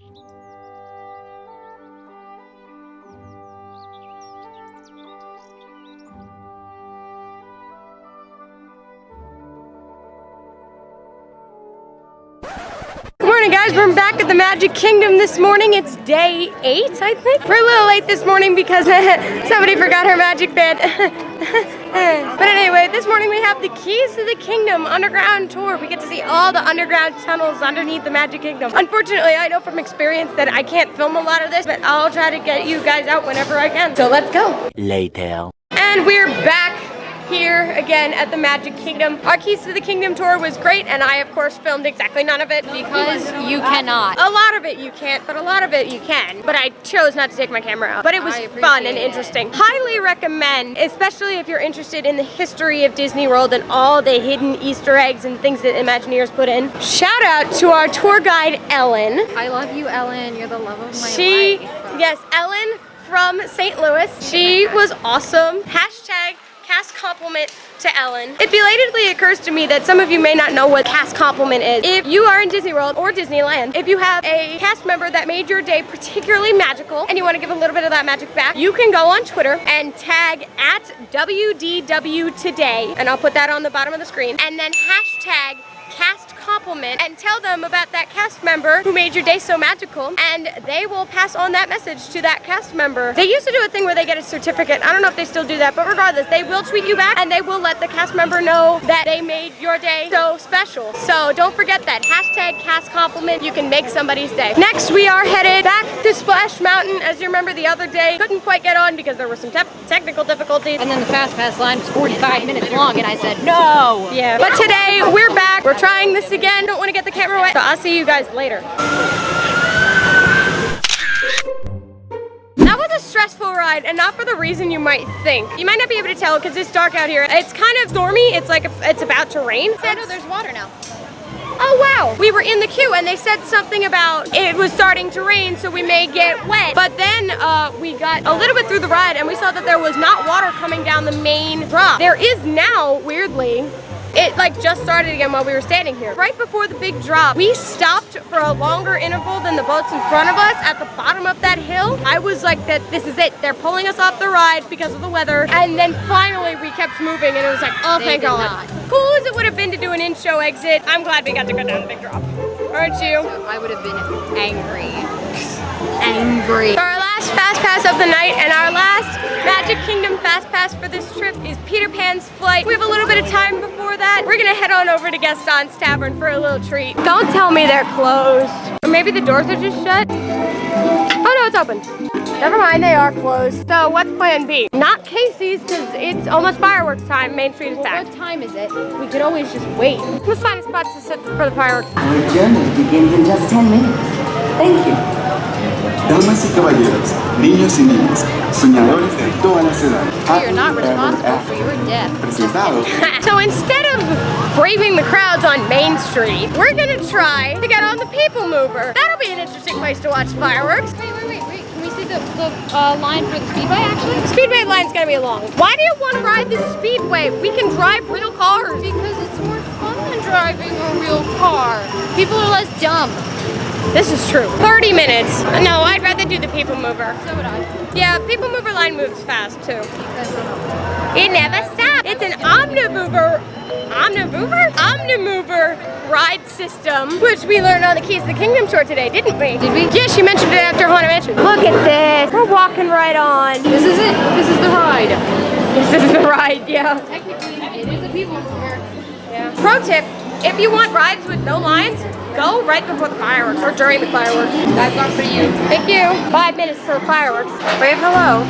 Good morning, guys. We're back at the Magic Kingdom this morning. It's day 8, I think. We're a little late this morning because somebody forgot her magic band. But anyway, this morning we have the Keys to the Kingdom underground tour. We get to see all the underground tunnels underneath the Magic Kingdom. Unfortunately, I know from experience that I can't film a lot of this, but I'll try to get you guys out whenever I can. So let's go. Later. And we're back here again at the Magic Kingdom. Our Keys to the Kingdom tour was great, and I of course filmed exactly none of it because you cannot. A lot of it you can't, but a lot of it you can. But I chose not to take my camera out. But it was fun and interesting. Highly recommend, especially if you're interested in the history of Disney World and all the hidden Easter eggs and things that Imagineers put in. Shout out to our tour guide, Ellen. I love you, Ellen. You're the love of my life. Yes, Ellen from St. Louis. She was awesome. Hashtag cast compliment to Ellen. It belatedly occurs to me that some of you may not know what cast compliment is. If you are in Disney World or Disneyland, if you have a cast member that made your day particularly magical and you want to give a little bit of that magic back, you can go on Twitter and tag at WDW Today, and I'll put that on the bottom of the screen, and then hashtag cast compliment and tell them about that cast member who made your day so magical, and they will pass on that message to that cast member. They used to do a thing where they get a certificate. I don't know if they still do that, but regardless, they will tweet you back and they will let the cast member know that they made your day so special. So don't forget that hashtag cast compliment. You can make somebody's day. Next, we are headed back to Splash Mountain. As you remember, the other day couldn't quite get on because there were some technical difficulties, And then the Fast Pass line was 45 minutes long and I said no. yeah, but today we're back. We're trying this again. Don't want to get the camera wet, so I'll see you guys later. That was a stressful ride, and not for the reason you might think. You might not be able to tell because it's dark out here. It's kind of stormy. It's like it's about to rain. Oh no, there's water now. Oh wow, we were in the queue and they said something about it was starting to rain, so we may get wet. But then we got a little bit through the ride and we saw that there was not water coming down the main drop. There is now, weirdly. It like just started again while we were standing here. Right before the big drop, we stopped for a longer interval than the boats in front of us at the bottom of that hill. I was like, this is it. They're pulling us off the ride because of the weather. And then finally we kept moving and it was like, oh, thank God. Cool as it would have been to do an in-show exit, I'm glad we got to go down the big drop. Aren't you? So I would have been angry. Angry. So our last Fast Pass of the night and our last Magic Kingdom Fast Pass for this trip is Peter Pan's Flight. We have a little bit of time before that. We're gonna head on over to Gaston's Tavern for a little treat. Don't tell me they're closed. Or maybe the doors are just shut. Oh no, it's open. Never mind, they are closed. So what's plan B? Not Casey's, because it's almost fireworks time. Main Street is packed. What time is it? We could always just wait. Let's find a spot to sit for the fireworks. Our journey begins in just 10 minutes. Thank you. Damas y caballeros, niños y niñas, soñadores de todas las edades. You're not responsible for your death. Presentado. So instead of braving the crowds on Main Street, we're gonna try to get on the People Mover. That'll be an interesting place to watch fireworks. Wait. Can we see the line for the Speedway actually? Speedway line's gonna be long. Why do you want to ride the Speedway? We can drive real cars. Because it's more fun than driving a real car. People are less dumb. This is true. 30 minutes. No, I'd rather do the People Mover. So would I. Yeah, People Mover line moves fast too. Because It never stops. It's an Omnimover ride system, which we learned on the Keys to the Kingdom tour today, didn't we? Did we? Yeah, she mentioned it after Haunted Mansion. Look at this. We're walking right on. this is it. This is the ride. This is the ride, yeah. Technically, it is a People Mover. Yeah. Pro tip, if you want rides with no lines, go right before the fireworks or during the fireworks. That's not for you. Thank you. 5 minutes for fireworks. Wave hello.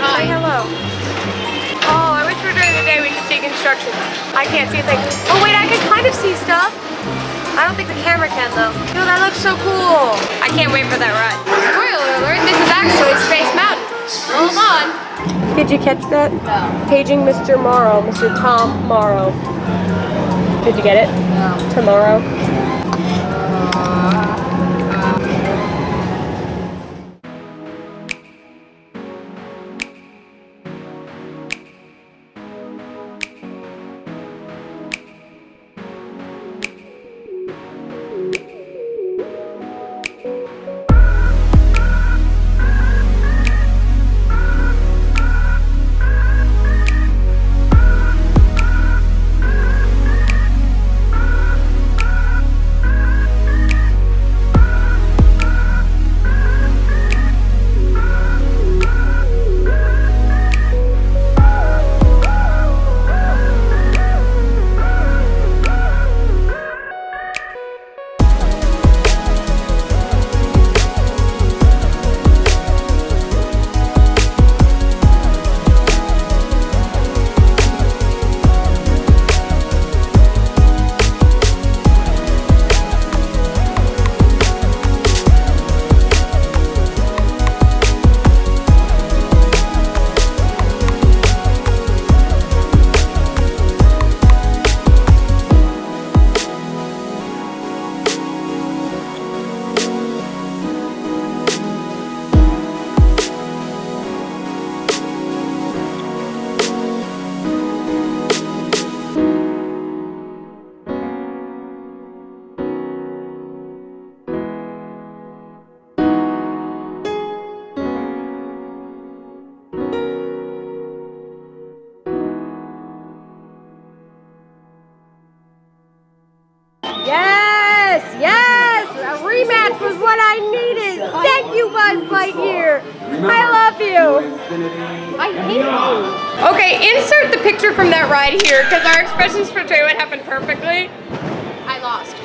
Hi. Say hello. Oh, I wish for during the day we could see construction. I can't see things. Oh wait, I can kind of see stuff. I don't think the camera can though. No, that looks so cool. I can't wait for that ride. Spoiler alert, this is actually Space Mountain. Hold on. Did you catch that? No. Paging Mr. Morrow, Mr. Tom Morrow. Did you get it? No. Tomorrow. you? I hate you. Okay, insert the picture from that ride here because our expressions portray what happened perfectly. I lost.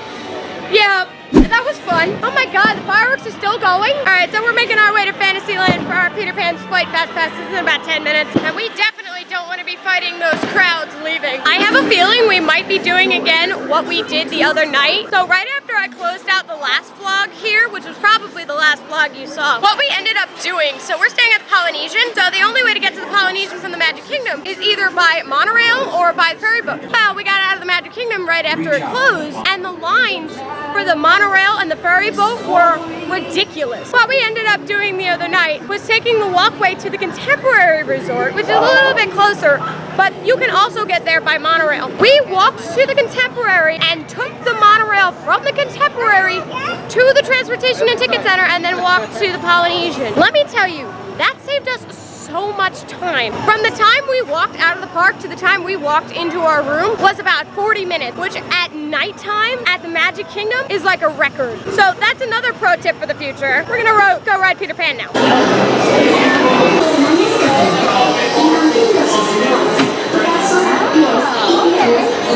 Yeah, that was fun. Oh my god, the fireworks are still going. All right, so we're making our way to Fantasyland for our Peter Pan's Flight Fast Pass. This is in about 10 minutes. And we definitely don't want to be fighting those crowds leaving. I have a feeling we might be doing again what we did the other night. So right after I closed out the last vlog here, which was probably the last vlog you saw, what we ended up doing, so we're staying at the Polynesian. So the only way to get to the Polynesian from the Magic Kingdom is either by monorail or by ferry boat. Well, we got out of the Magic Kingdom right after it closed, and the lines for the monorail and the ferry boat were ridiculous. What we ended up doing the other night was taking the walkway to the Contemporary Resort, which is a little bit closer, but you can also get there by monorail. We walked to the Contemporary and took the monorail from the Contemporary to the Transportation and Ticket Center and then walked to the Polynesian. Let me tell you, that saved us so much time. From the time we walked out of the park to the time we walked into our room was about 40 minutes, which at nighttime at the Magic Kingdom is like a record. So that's another pro tip for the future. We're gonna go ride Peter Pan now.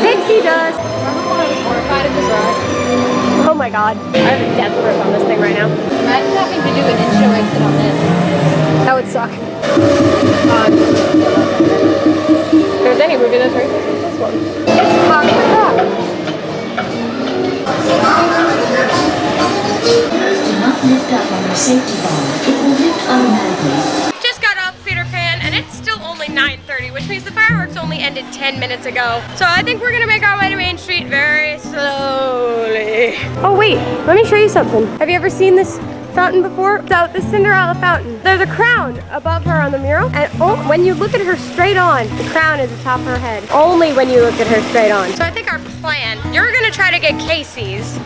Pixie dust. I was horrified of this ride. Oh my god. I have a death grip on this thing right now. Imagine having to do an in-show exit on this. That would suck. If there's any movie that's racist, it's this one. It's Talk the Talk. Do not lift up on your safety bar. It will lift automatically. Just got off Peter Pan and it's still only 9:30, which means the fireworks only ended 10 minutes ago. So I think we're gonna make our way to Main Street very slowly. Oh wait, let me show you something. Have you ever seen this fountain before? So the Cinderella fountain. There's a crown above her on the mural, and when you look at her straight on, the crown is atop her head. Only when you look at her straight on. So I think our plan, you're gonna try to get Casey's,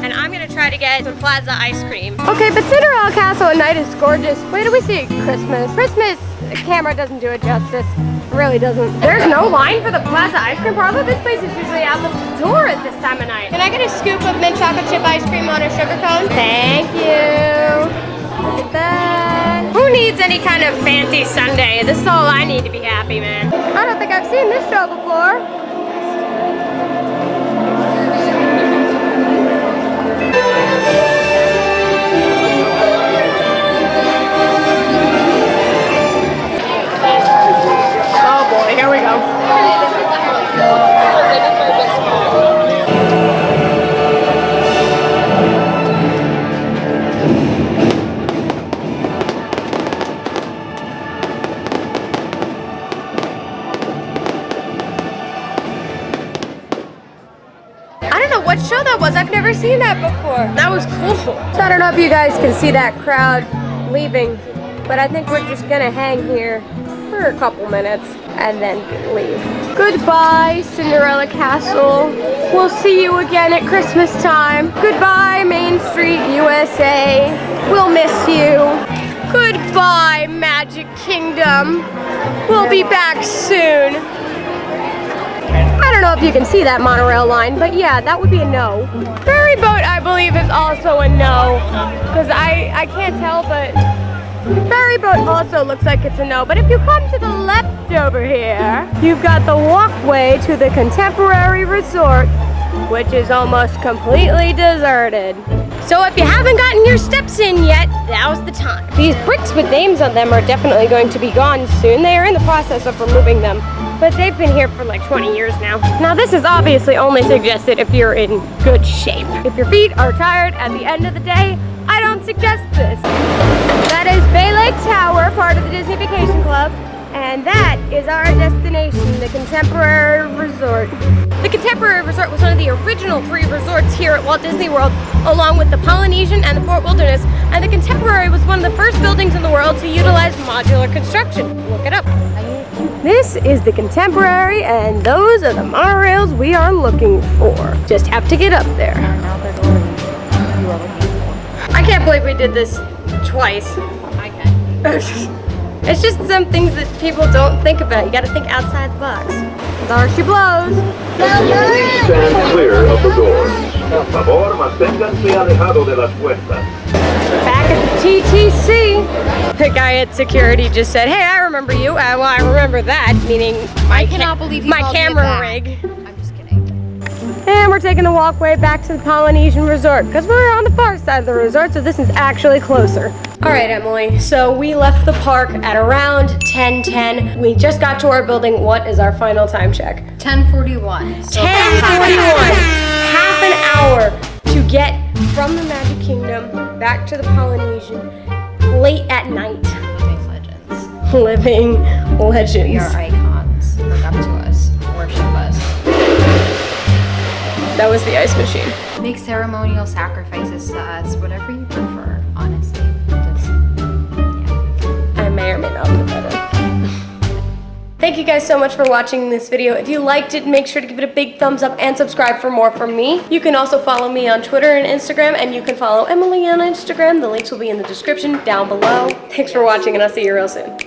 and I'm gonna try to get some Plaza ice cream. Okay, but Cinderella Castle at night is gorgeous. Wait till we see Christmas. Christmas, the camera doesn't do it justice. It really doesn't. There's no line for the Plaza ice cream parlor. This place is usually out the door at this time of night. Can I get a scoop of mint chocolate chip ice cream on a sugar cone? Thank you. Look at that. Who needs any kind of fancy sundae? This is all I need to be happy, man. I don't think I've seen this show before. Oh boy, here we go. I don't know what show that was. I've never seen that before. That was cool. So I don't know if you guys can see that crowd leaving, but I think we're just gonna hang here for a couple minutes and then leave. Goodbye, Cinderella Castle. We'll see you again at Christmas time. Goodbye, Main Street, USA. We'll miss you. Goodbye, Magic Kingdom. We'll be back soon. I don't know if you can see that monorail line, but yeah, that would be a no. Ferry boat, I believe, is also a no, because I can't tell, but ferry boat also looks like it's a no. But if you come to the left over here, you've got the walkway to the Contemporary Resort, which is almost completely deserted. So if you haven't gotten your steps in yet, now's the time. These bricks with names on them are definitely going to be gone soon. They are in the process of removing them, but they've been here for like 20 years now. Now this is obviously only suggested if you're in good shape. If your feet are tired at the end of the day, I don't suggest this. That is Bay Lake Tower, part of the Disney Vacation Club, and that is our destination, the Contemporary Resort. The Contemporary Resort was one of the original 3 resorts here at Walt Disney World, along with the Polynesian and the Fort Wilderness, and the Contemporary was one of the first buildings in the world to utilize modular construction. Look it up. This is the Contemporary, and those are the monorails we are looking for. Just have to get up there. I can't believe we did this twice. I can. It's just some things that people don't think about. You gotta think outside the box. There she blows. Please stand clear of the doors. Por favor, manténganse alejado de las puertas. Back TTC. The guy at security just said, hey, I remember you. Well, I remember that, meaning I cannot believe you my called me camera that. rig. I'm just kidding. And we're taking the walkway back to the Polynesian resort because we're on the far side of the resort, so this is actually closer. All right, Emily, so we left the park at around 10:10. We just got to our building. What is our final time check? 10:41. 10:41. Half an hour to get from the Magic Kingdom back to the Polynesian late at night. Living legends. Living legends. We are icons. Look up to us. Worship us. That was the ice machine. Make ceremonial sacrifices to us. Whatever you prefer, honestly. Just, yeah. I may or may not put that in. Thank you guys so much for watching this video. If you liked it, make sure to give it a big thumbs up and subscribe for more from me. You can also follow me on Twitter and Instagram, and you can follow Emily on Instagram. The links will be in the description down below. Thanks for watching, and I'll see you real soon.